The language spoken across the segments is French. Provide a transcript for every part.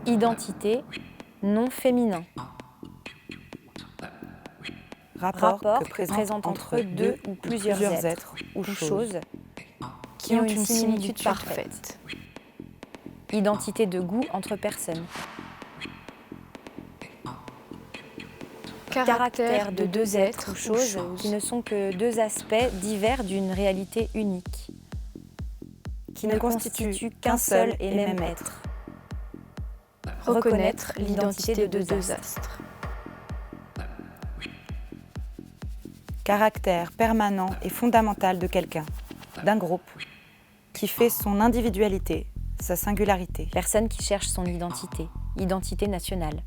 Identité, nom féminin. Rapport que présente entre deux ou plusieurs êtres ou choses qui ont une similitude parfaite. Identité de goût entre personnes. Caractère de deux êtres ou choses qui ne sont que deux aspects divers d'une réalité unique, qui ne constituent qu'un seul et même être. Reconnaître l'identité de deux astres. Caractère permanent et fondamental de quelqu'un, d'un groupe, qui fait son individualité, sa singularité. Personne qui cherche son identité, identité nationale.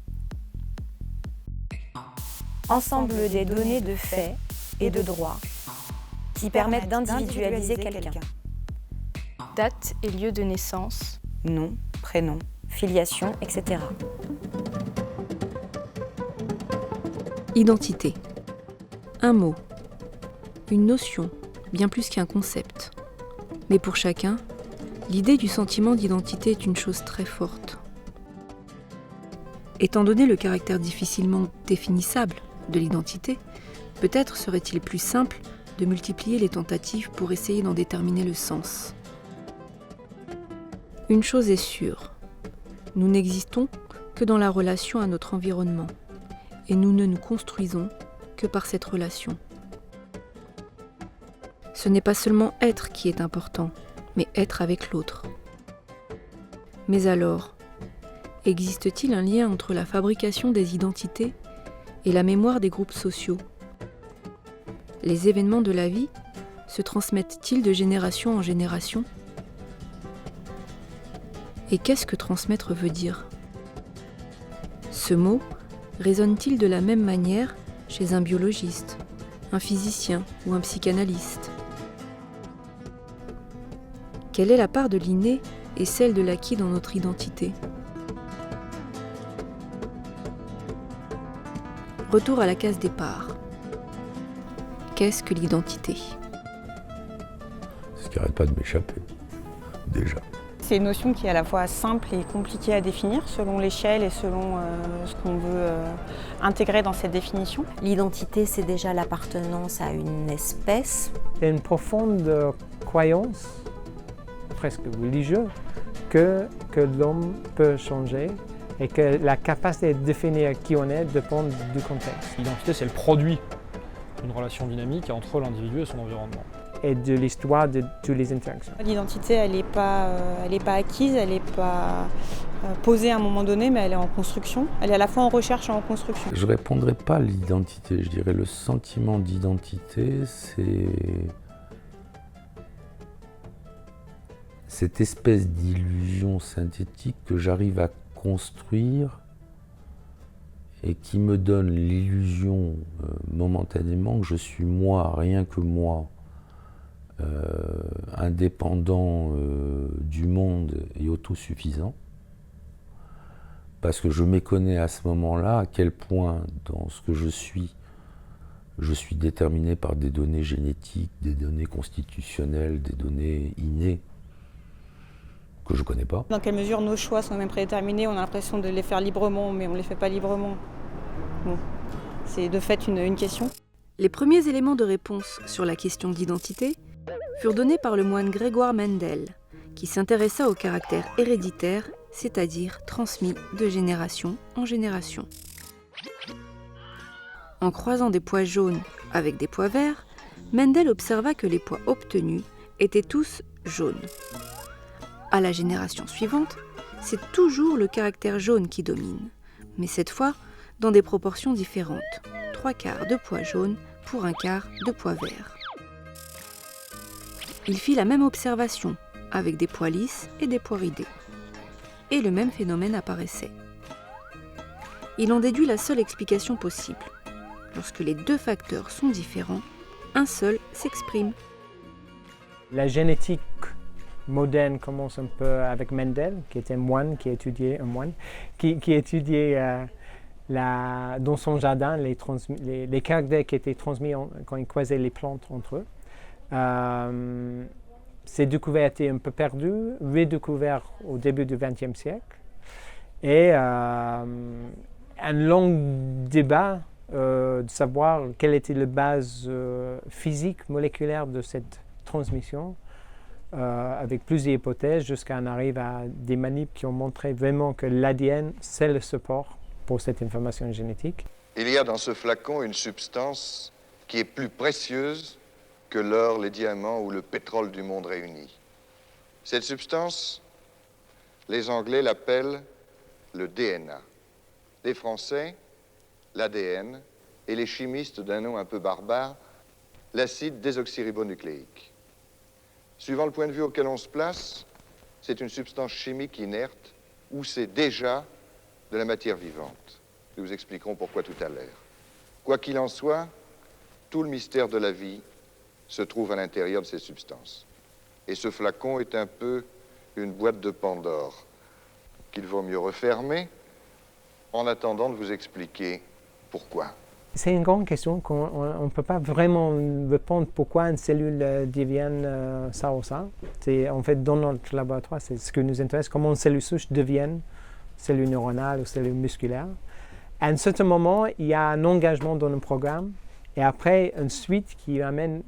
Ensemble des données de faits et de droits qui permettent d'individualiser quelqu'un. Date et lieu de naissance, Nom, prénom, filiation, etc. Identité. Un mot, une notion, bien plus qu'un concept. Mais pour chacun, l'idée du sentiment d'identité est une chose très forte. Étant donné le caractère difficilement définissable de l'identité, peut-être serait-il plus simple de multiplier les tentatives pour essayer d'en déterminer le sens. Une chose est sûre, nous n'existons que dans la relation à notre environnement, et nous ne nous construisons que par cette relation. Ce n'est pas seulement être qui est important, mais être avec l'autre. Mais alors, existe-t-il un lien entre la fabrication des identités et la mémoire des groupes sociaux? Les événements de la vie se transmettent-ils de génération en génération? Et qu'est-ce que transmettre veut dire? Ce mot résonne-t-il de la même manière chez un biologiste, un physicien ou un psychanalyste? Quelle est la part de l'inné et celle de l'acquis dans notre identité? Retour à la case départ. Qu'est-ce que l'identité? Ce qui n'arrête pas de m'échapper, déjà. C'est une notion qui est à la fois simple et compliquée à définir selon l'échelle et selon ce qu'on veut intégrer dans cette définition. L'identité, c'est déjà l'appartenance à une espèce. Il y a une profonde croyance, presque religieuse, que l'homme peut changer et que la capacité de définir qui on est dépend du contexte. L'identité, c'est le produit d'une relation dynamique entre l'individu et son environnement. Et de l'histoire de toutes les interactions. L'identité, elle n'est pas acquise, elle n'est pas posée à un moment donné, mais elle est en construction. Elle est à la fois en recherche et en construction. Je ne répondrai pas à l'identité, je dirais le sentiment d'identité, c'est cette espèce d'illusion synthétique que j'arrive à construire et qui me donne l'illusion momentanément que je suis moi, rien que moi, indépendant du monde et autosuffisant, parce que je méconnais à ce moment-là à quel point dans ce que je suis déterminé par des données génétiques, des données constitutionnelles, des données innées que je ne connais pas. Dans quelle mesure nos choix sont même prédéterminés, on a l'impression de les faire librement, mais on ne les fait pas librement. Bon, c'est de fait une question. Les premiers éléments de réponse sur la question d'identité furent donnés par le moine Grégoire Mendel, qui s'intéressa au caractère héréditaire, c'est-à-dire transmis de génération en génération. En croisant des pois jaunes avec des pois verts, Mendel observa que les pois obtenus étaient tous jaunes. À la génération suivante, c'est toujours le caractère jaune qui domine, mais cette fois dans des proportions différentes, 3/4 de pois jaunes pour 1/4 de pois verts. Il fit la même observation avec des pois lisses et des pois ridés. Et le même phénomène apparaissait. Il en déduit la seule explication possible. Lorsque les deux facteurs sont différents, un seul s'exprime. La génétique moderne commence un peu avec Mendel, qui était moine, qui étudiait dans son jardin les caractères qui étaient transmis quand il croisait les plantes entre eux. Ces découvertes étaient un peu perdues, redécouvertes au début du XXe siècle. et un long débat de savoir quelle était la base physique, moléculaire de cette transmission, avec plusieurs hypothèses, jusqu'à en arriver à des manips qui ont montré vraiment que l'ADN, c'est le support pour cette information génétique. Il y a dans ce flacon une substance qui est plus précieuse que l'or, les diamants ou le pétrole du monde réunis. Cette substance, les Anglais l'appellent le DNA. Les Français, l'ADN, et les chimistes d'un nom un peu barbare, l'acide désoxyribonucléique. Suivant le point de vue auquel on se place, c'est une substance chimique inerte ou c'est déjà de la matière vivante. Nous vous expliquerons pourquoi tout à l'heure. Quoi qu'il en soit, tout le mystère de la vie se trouve à l'intérieur de ces substances. Et ce flacon est un peu une boîte de Pandore qu'il vaut mieux refermer en attendant de vous expliquer pourquoi. C'est une grande question qu'on ne peut pas vraiment répondre pourquoi une cellule devient ça ou ça. C'est, en fait, dans notre laboratoire, c'est ce qui nous intéresse, comment une cellule souche devient cellule neuronale ou cellule musculaire. À un certain moment, il y a un engagement dans le programme et après une suite qui amène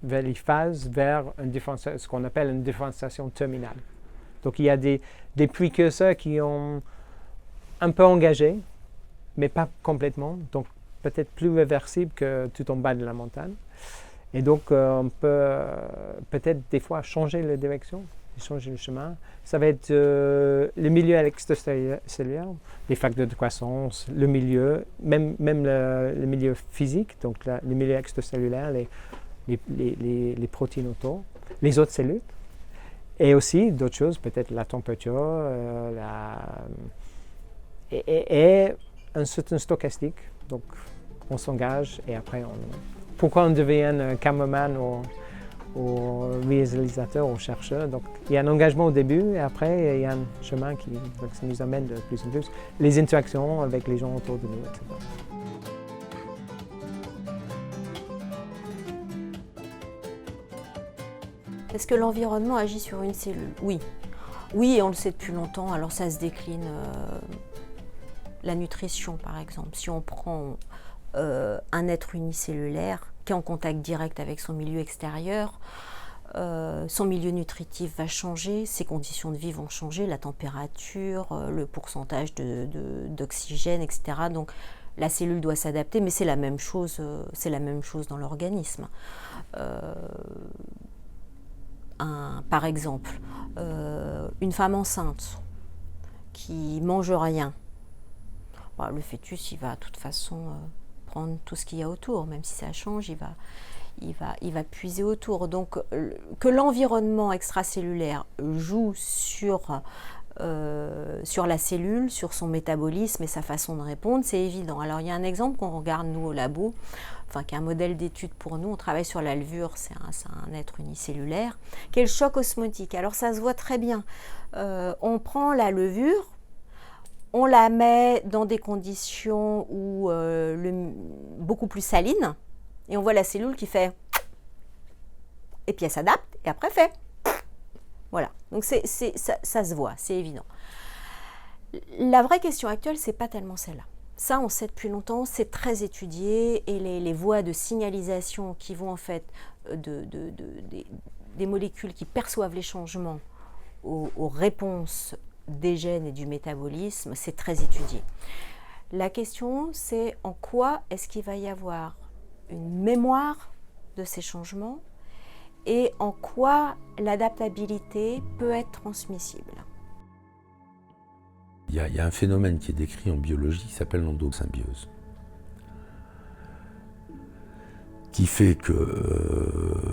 vers les phases vers ce qu'on appelle une différenciation terminale. Donc il y a des précurseurs qui ont un peu engagé, mais pas complètement, donc peut-être plus réversible que tout en bas de la montagne. Et donc on peut peut-être des fois changer la direction, changer le chemin. Ça va être le milieu extracellulaire, les facteurs de croissance, le milieu, même le milieu physique, donc le milieu extracellulaire, les protéines autour, les autres cellules, et aussi d'autres choses, peut-être la température, et un certain stochastique. Donc on s'engage et après pourquoi on devient un cameraman ou réalisateur ou chercheur. Donc il y a un engagement au début et après il y a un chemin qui nous amène de plus en plus. Les interactions avec les gens autour de nous, etc. Est-ce que l'environnement agit sur une cellule? Oui. Oui, et on le sait depuis longtemps, alors ça se décline. La nutrition, par exemple. Si on prend un être unicellulaire qui est en contact direct avec son milieu extérieur, son milieu nutritif va changer, ses conditions de vie vont changer, la température, le pourcentage d'oxygène, etc. Donc la cellule doit s'adapter, mais c'est la même chose dans l'organisme. Par exemple, une femme enceinte qui mange rien, le fœtus, il va de toute façon prendre tout ce qu'il y a autour, même si ça change, il va puiser autour. Donc, que l'environnement extracellulaire joue sur la cellule, sur son métabolisme et sa façon de répondre, c'est évident. Alors, il y a un exemple qu'on regarde, nous, au labo, qui est un modèle d'étude pour nous. On travaille sur la levure, c'est un être unicellulaire, qui est le choc osmotique. Alors, ça se voit très bien. On prend la levure, on la met dans des conditions beaucoup plus salines et on voit la cellule qui fait et puis elle s'adapte et après fait voilà. Donc ça se voit, c'est évident. La vraie question actuelle, c'est pas tellement celle-là. Ça, on sait depuis longtemps, c'est très étudié et les voies de signalisation qui vont en fait des molécules qui perçoivent les changements aux réponses des gènes et du métabolisme, c'est très étudié. La question, c'est en quoi est-ce qu'il va y avoir une mémoire de ces changements et en quoi l'adaptabilité peut être transmissible. Il y a un phénomène qui est décrit en biologie qui s'appelle l'endosymbiose, qui fait que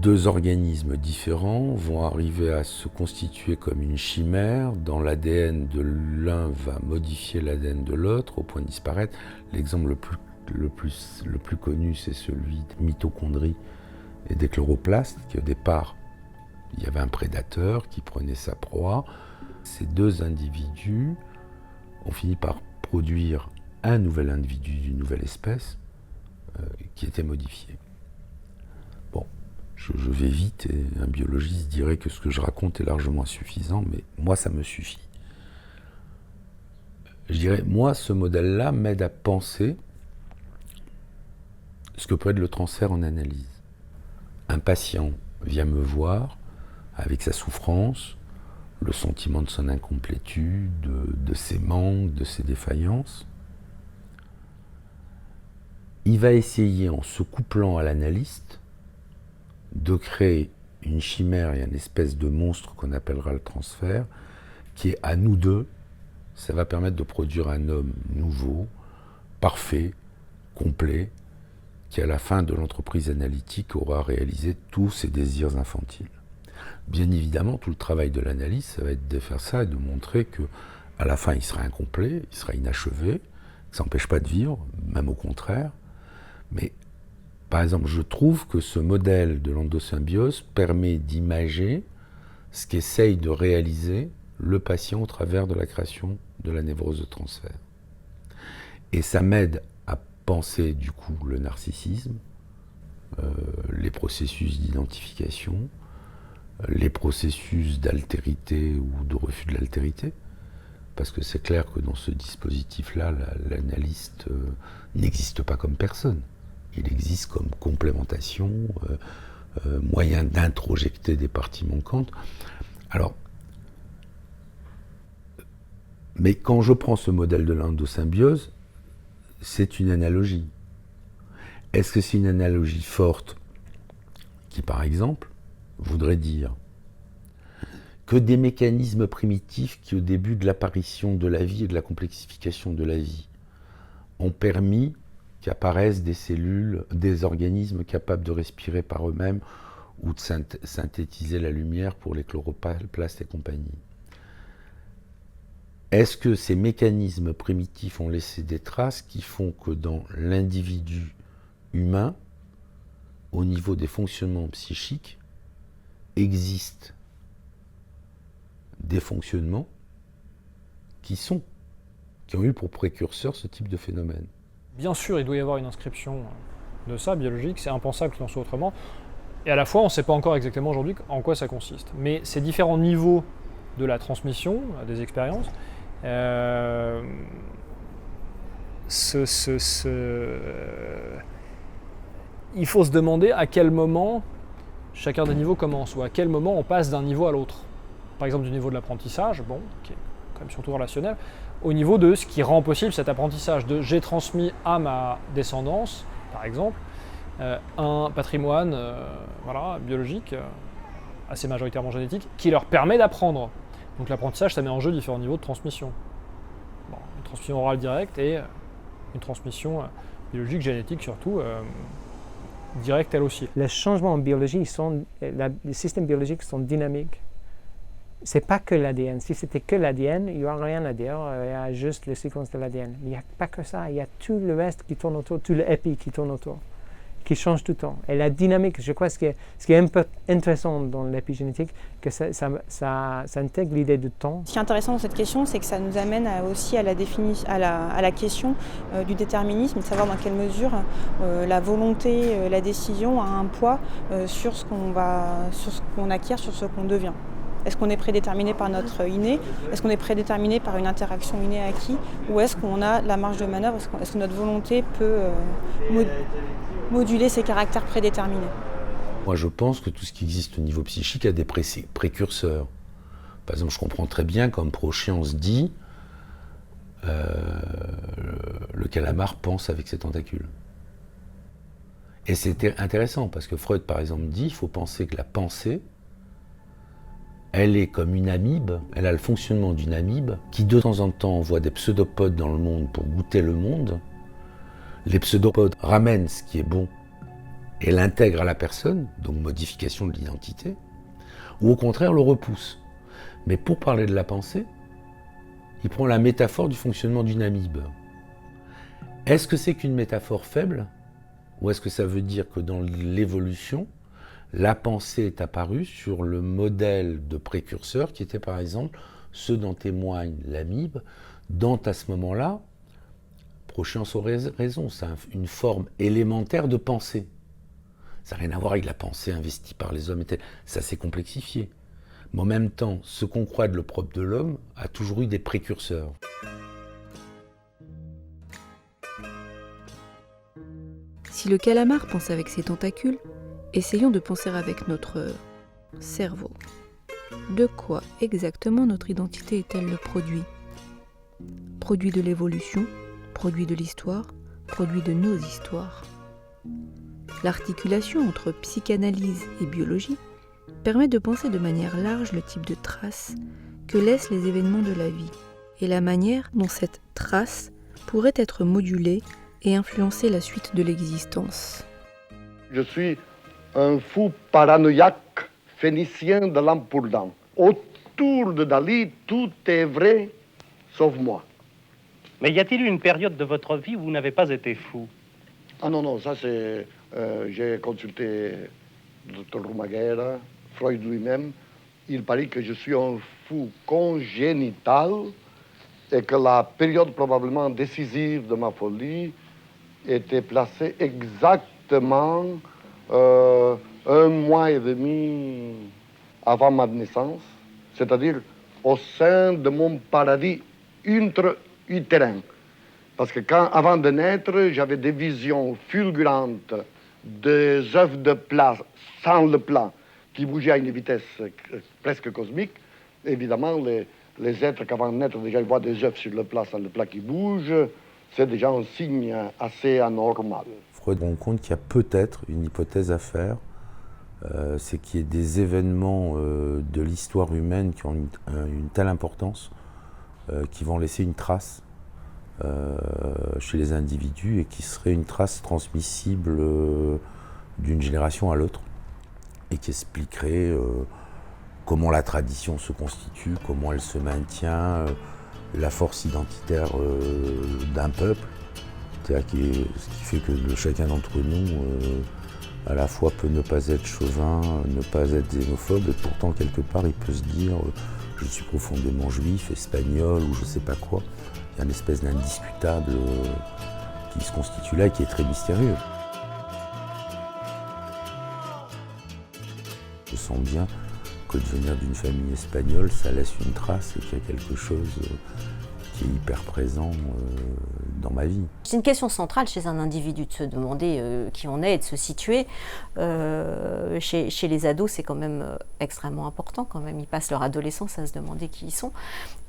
deux organismes différents vont arriver à se constituer comme une chimère, dont l'ADN de l'un va modifier l'ADN de l'autre au point de disparaître. L'exemple le plus connu, c'est celui des mitochondries et des chloroplastes, qui au départ, il y avait un prédateur qui prenait sa proie. Ces deux individus ont fini par produire un nouvel individu d'une nouvelle espèce qui était modifié. Bon, je vais vite et un biologiste dirait que ce que je raconte est largement insuffisant, mais moi ça me suffit. Je dirais, moi, ce modèle-là m'aide à penser ce que peut être le transfert en analyse. Un patient vient me voir avec sa souffrance, le sentiment de son incomplétude, de ses manques, de ses défaillances. Il va essayer, en se couplant à l'analyste, de créer une chimère et une espèce de monstre qu'on appellera le transfert, qui est à nous deux, ça va permettre de produire un homme nouveau, parfait, complet, qui à la fin de l'entreprise analytique aura réalisé tous ses désirs infantiles. Bien évidemment, tout le travail de l'analyse, ça va être de faire ça et de montrer que à la fin, il sera incomplet, il sera inachevé, ça n'empêche pas de vivre, même au contraire. Mais, par exemple, je trouve que ce modèle de l'endosymbiose permet d'imager ce qu'essaye de réaliser le patient au travers de la création de la névrose de transfert. Et ça m'aide à penser, du coup, le narcissisme, les processus d'identification, les processus d'altérité ou de refus de l'altérité, parce que c'est clair que dans ce dispositif-là, l'analyste n'existe pas comme personne. Il existe comme complémentation, moyen d'introjecter des parties manquantes. Alors, mais quand je prends ce modèle de l'endosymbiose, c'est une analogie. Est-ce que c'est une analogie forte qui, par exemple, voudrait dire que des mécanismes primitifs qui, au début de l'apparition de la vie et de la complexification de la vie, ont permis qu'apparaissent des cellules, des organismes capables de respirer par eux-mêmes ou de synthétiser la lumière pour les chloroplastes et compagnie. Est-ce que ces mécanismes primitifs ont laissé des traces qui font que dans l'individu humain, au niveau des fonctionnements psychiques, existent des fonctionnements qui ont eu pour précurseur ce type de phénomène? Bien sûr, il doit y avoir une inscription de ça, biologique, c'est impensable qu'il en soit autrement. Et à la fois, on ne sait pas encore exactement aujourd'hui en quoi ça consiste. Mais ces différents niveaux de la transmission des expériences, il faut se demander à quel moment chacun des niveaux commence, ou à quel moment on passe d'un niveau à l'autre. Par exemple, du niveau de l'apprentissage, bon, qui est quand même surtout relationnel, au niveau de ce qui rend possible cet apprentissage, de j'ai transmis à ma descendance, par exemple, un patrimoine biologique, assez majoritairement génétique, qui leur permet d'apprendre. Donc l'apprentissage, ça met en jeu différents niveaux de transmission. Bon, une transmission orale directe et une transmission biologique, génétique surtout, directe elle aussi. Les changements en biologie, les systèmes biologiques sont dynamiques. C'est pas que l'ADN. Si c'était que l'ADN, il n'y aurait rien à dire. Il y a juste les séquences de l'ADN. Il n'y a pas que ça. Il y a tout le reste qui tourne autour, tout l'épi qui tourne autour, qui change tout le temps. Et la dynamique, je crois, ce qui est un peu intéressant dans l'épigénétique, que ça intègre l'idée de temps. Ce qui est intéressant dans cette question, c'est que ça nous amène aussi à la question du déterminisme, de savoir dans quelle mesure la volonté, la décision a un poids sur ce qu'on acquiert, sur ce qu'on devient. Est-ce qu'on est prédéterminé par notre inné? Est-ce qu'on est prédéterminé par une interaction innée-acquis? Ou est-ce qu'on a la marge de manœuvre? Est-ce que notre volonté peut moduler ses caractères prédéterminés? Moi, je pense que tout ce qui existe au niveau psychique a des précurseurs. Par exemple, je comprends très bien quand Prochian se dit le calamar pense avec ses tentacules. Et c'était intéressant parce que Freud, par exemple, dit il faut penser que la pensée, elle est comme une amibe, elle a le fonctionnement d'une amibe qui de temps en temps envoie des pseudopodes dans le monde pour goûter le monde. Les pseudopodes ramènent ce qui est bon et l'intègrent à la personne, donc modification de l'identité, ou au contraire le repousse. Mais pour parler de la pensée, il prend la métaphore du fonctionnement d'une amibe. Est-ce que c'est qu'une métaphore faible? Ou est-ce que ça veut dire que dans l'évolution, la pensée est apparue sur le modèle de précurseur qui était par exemple ceux dont témoigne l'amibe, dont à ce moment-là, Prochian aurait raison, c'est une forme élémentaire de pensée. Ça n'a rien à voir avec la pensée investie par les hommes, ça s'est complexifié. Mais en même temps, ce qu'on croit de le propre de l'homme a toujours eu des précurseurs. Si le calamar pense avec ses tentacules, essayons de penser avec notre cerveau. De quoi exactement notre identité est-elle le produit ? Produit de l'évolution, produit de l'histoire, produit de nos histoires. L'articulation entre psychanalyse et biologie permet de penser de manière large le type de trace que laissent les événements de la vie et la manière dont cette trace pourrait être modulée et influencer la suite de l'existence. Je suis un fou paranoïaque phénicien de l'Ampourdan. Autour de Dali, tout est vrai, sauf moi. Mais y a-t-il eu une période de votre vie où vous n'avez pas été fou? Ah non, ça c'est... j'ai consulté le Dr Rumaguera, Freud lui-même. Il paraît que je suis un fou congénital et que la période probablement décisive de ma folie était placée exactement 1 mois et demi avant ma naissance, c'est-à-dire au sein de mon paradis intra-utérin. Parce que avant de naître, j'avais des visions fulgurantes des œufs de plat, sans le plat, qui bougeaient à une vitesse presque cosmique. Évidemment, les êtres qui avant de naître, déjà, ils voient des œufs sur le plat, sans le plat qui bouge. C'est déjà un signe assez anormal. Freud rend compte qu'il y a peut-être une hypothèse à faire, c'est qu'il y ait des événements de l'histoire humaine qui ont une telle importance, qui vont laisser une trace chez les individus et qui serait une trace transmissible d'une génération à l'autre et qui expliquerait comment la tradition se constitue, comment elle se maintient, la force identitaire d'un peuple, c'est-à-dire ce qui fait que chacun d'entre nous à la fois peut ne pas être chauvin, ne pas être xénophobe et pourtant quelque part il peut se dire je suis profondément juif, espagnol ou je sais pas quoi. Il y a une espèce d'indiscutable qui se constitue là et qui est très mystérieux. Je sens bien que de venir d'une famille espagnole, ça laisse une trace et qu'il y a quelque chose qui est hyper présent dans ma vie. C'est une question centrale chez un individu de se demander qui on est et de se situer. Chez les ados, c'est quand même extrêmement important quand même. Ils passent leur adolescence à se demander qui ils sont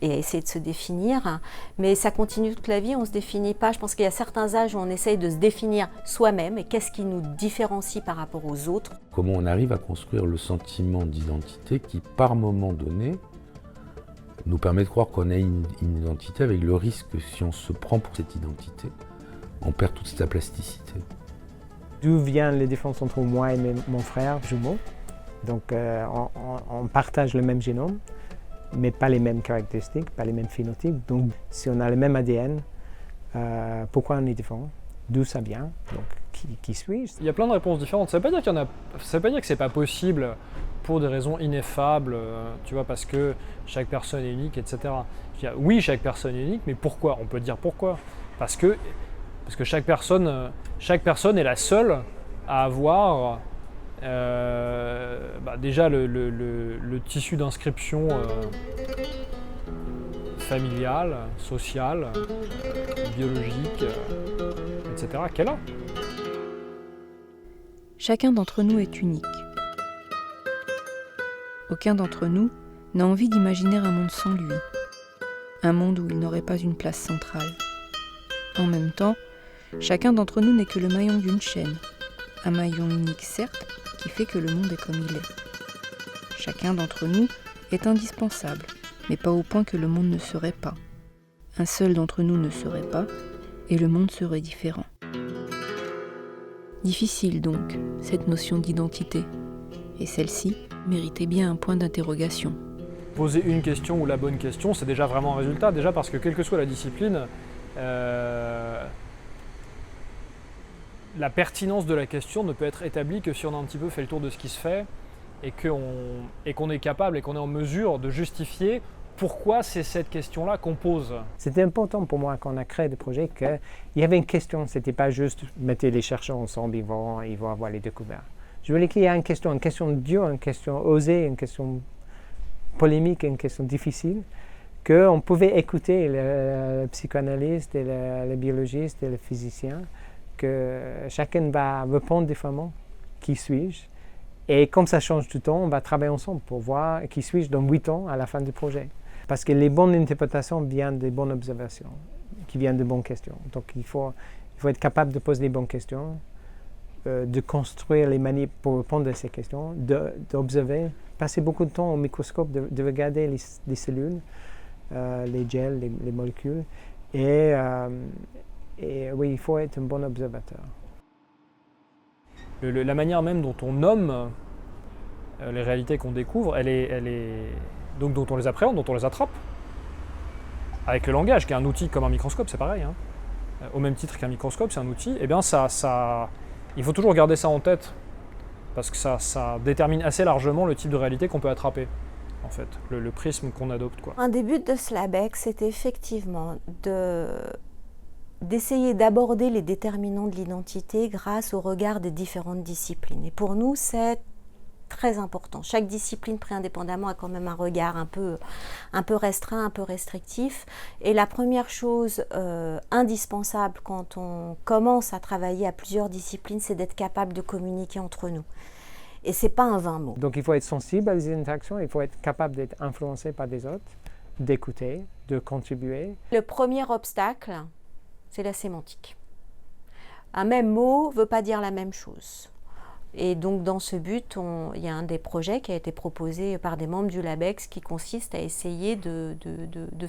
et à essayer de se définir. Mais ça continue toute la vie, on ne se définit pas. Je pense qu'il y a certains âges où on essaye de se définir soi-même et qu'est-ce qui nous différencie par rapport aux autres. Comment on arrive à construire le sentiment d'identité qui, par moment donné, nous permet de croire qu'on a une identité avec le risque que si on se prend pour cette identité, on perd toute sa plasticité. D'où viennent les différences entre moi et mon frère jumeau? Donc on partage le même génome, mais pas les mêmes caractéristiques, pas les mêmes phénotypes. Donc si on a le même ADN, pourquoi on est différent? D'où ça vient? Donc qui suis-je? Il y a plein de réponses différentes. Ça ne veut pas dire ça veut pas dire que c'est pas possible pour des raisons ineffables, tu vois, parce que chaque personne est unique, etc. Oui, chaque personne est unique, mais pourquoi? On peut dire pourquoi. Parce que chaque personne est la seule à avoir déjà le tissu d'inscription familial, social, biologique, etc. qu'elle a. Chacun d'entre nous est unique. Aucun d'entre nous n'a envie d'imaginer un monde sans lui, un monde où il n'aurait pas une place centrale. En même temps, chacun d'entre nous n'est que le maillon d'une chaîne, un maillon unique certes, qui fait que le monde est comme il est. Chacun d'entre nous est indispensable, mais pas au point que le monde ne serait pas. Un seul d'entre nous ne serait pas, et le monde serait différent. Difficile donc, cette notion d'identité, et celle-ci méritait bien un point d'interrogation. Poser une question ou la bonne question, c'est déjà vraiment un résultat. Déjà parce que quelle que soit la discipline, la pertinence de la question ne peut être établie que si on a un petit peu fait le tour de ce qui se fait et qu'on est capable et qu'on est en mesure de justifier pourquoi c'est cette question-là qu'on pose. C'était important pour moi quand on a créé le projet qu'il y avait une question. Ce n'était pas juste mettez les chercheurs ensemble, ils vont avoir les découvertes. Je voulais qu'il y ait une question dure, une question osée, une question polémique, une question difficile, qu'on pouvait écouter le psychanalyste et le biologiste et le physicien que chacun va répondre différemment. Qui suis-je? Et comme ça change tout le temps, on va travailler ensemble pour voir qui suis-je dans 8 ans à la fin du projet. Parce que les bonnes interprétations viennent des bonnes observations, qui viennent de bonnes questions. Donc il faut être capable de poser les bonnes questions, de construire les manières pour répondre à ces questions, d'observer, passer beaucoup de temps au microscope, de regarder les cellules, les gels, les molécules. Et oui, il faut être un bon observateur. La manière même dont on nomme les réalités qu'on découvre, elle est donc dont on les appréhende, dont on les attrape, avec le langage, qui est un outil comme un microscope, c'est pareil. Hein. Au même titre qu'un microscope, c'est un outil. Eh bien, il faut toujours garder ça en tête, parce que ça détermine assez largement le type de réalité qu'on peut attraper, en fait, le prisme qu'on adopte, quoi. Un des buts de ce LabEx, c'était effectivement d'essayer d'aborder les déterminants de l'identité grâce au regard des différentes disciplines. Et pour nous, c'est très important. Chaque discipline, pris indépendamment, a quand même un regard un peu restreint, un peu restrictif. Et la première chose indispensable quand on commence à travailler à plusieurs disciplines, c'est d'être capable de communiquer entre nous. Et ce n'est pas un vain mot. Donc il faut être sensible à les interactions, il faut être capable d'être influencé par des autres, d'écouter, de contribuer. Le premier obstacle, c'est la sémantique. Un même mot ne veut pas dire la même chose. Et donc dans ce but, il y a un des projets qui a été proposé par des membres du LabEx qui consiste à essayer de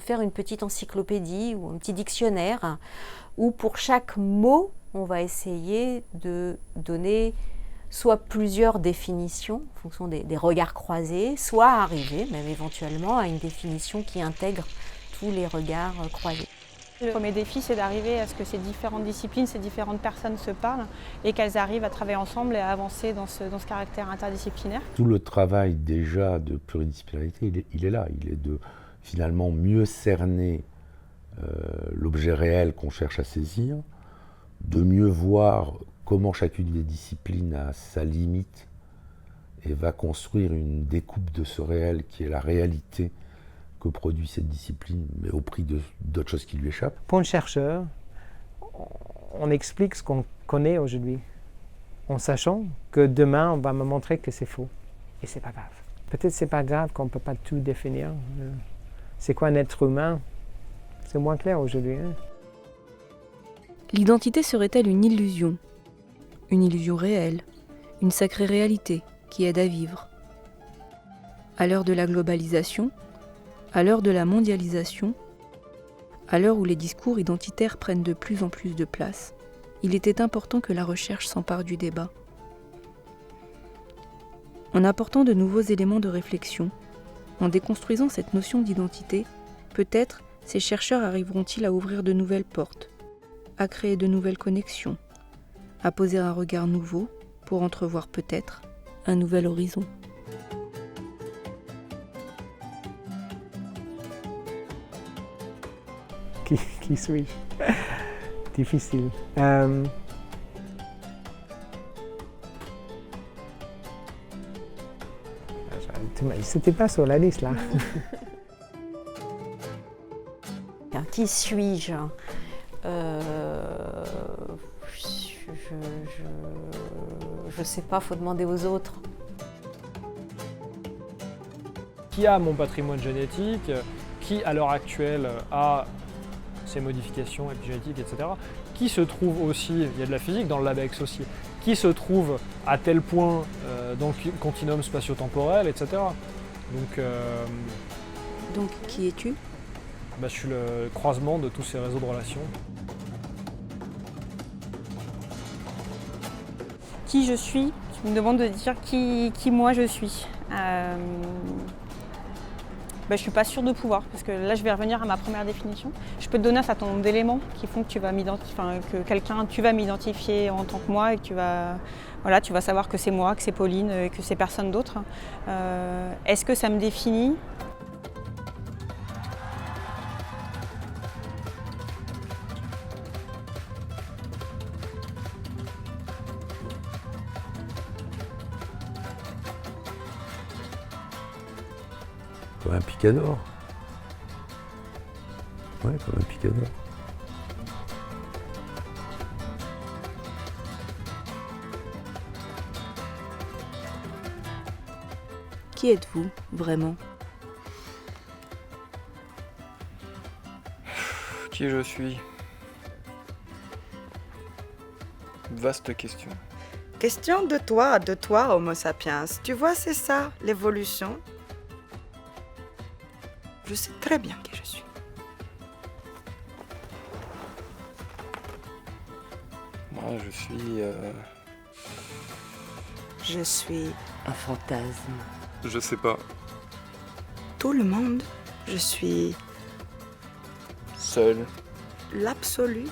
faire une petite encyclopédie ou un petit dictionnaire où pour chaque mot, on va essayer de donner soit plusieurs définitions en fonction des regards croisés, soit arriver même éventuellement à une définition qui intègre tous les regards croisés. Le premier défi, c'est d'arriver à ce que ces différentes disciplines, ces différentes personnes se parlent et qu'elles arrivent à travailler ensemble et à avancer dans ce caractère interdisciplinaire. Tout le travail déjà de pluridisciplinarité, il est là. Il est de finalement mieux cerner l'objet réel qu'on cherche à saisir, de mieux voir comment chacune des disciplines a sa limite et va construire une découpe de ce réel qui est la réalité que produit cette discipline, mais au prix d'autres choses qui lui échappent. Pour un chercheur, on explique ce qu'on connaît aujourd'hui, en sachant que demain, on va me montrer que c'est faux. Et c'est pas grave. Peut-être c'est pas grave qu'on ne peut pas tout définir. C'est quoi un être humain? C'est moins clair aujourd'hui. Hein? L'identité serait-elle une illusion réelle, une sacrée réalité qui aide à vivre? À l'heure de la globalisation, à l'heure de la mondialisation, à l'heure où les discours identitaires prennent de plus en plus de place, il était important que la recherche s'empare du débat. En apportant de nouveaux éléments de réflexion, en déconstruisant cette notion d'identité, peut-être ces chercheurs arriveront-ils à ouvrir de nouvelles portes, à créer de nouvelles connexions, à poser un regard nouveau pour entrevoir peut-être un nouvel horizon. Qui suis-je? Difficile. C'était pas sur la liste là. Qui suis-je? Je sais pas, faut demander aux autres. Qui a mon patrimoine génétique? Qui à l'heure actuelle a ces modifications épigénétiques, etc. Qui se trouve aussi, il y a de la physique dans le LabEx aussi, qui se trouve à tel point dans le continuum spatio-temporel, etc. Donc qui es-tu? Je suis le croisement de tous ces réseaux de relations. Qui je suis? Tu me demandes de dire qui moi je suis. Je ne suis pas sûre de pouvoir, parce que là je vais revenir à ma première définition. Je peux te donner un certain nombre d'éléments qui font que tu vas m'identifier en tant que moi et que tu vas savoir que c'est moi, que c'est Pauline, et que c'est personne d'autre. Est-ce que ça me définit? Comme un picador. Ouais, comme un picador. Qui êtes-vous, vraiment? Qui je suis? Vaste question. Question de toi, Homo sapiens. Tu vois, c'est ça, l'évolution. Je sais très bien qui je suis. Moi, je suis... Je suis Un fantasme. Je sais pas. tout le monde. Je suis Seul. l'absolu,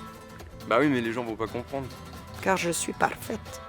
Bah oui, mais les gens vont pas comprendre. car je suis parfaite.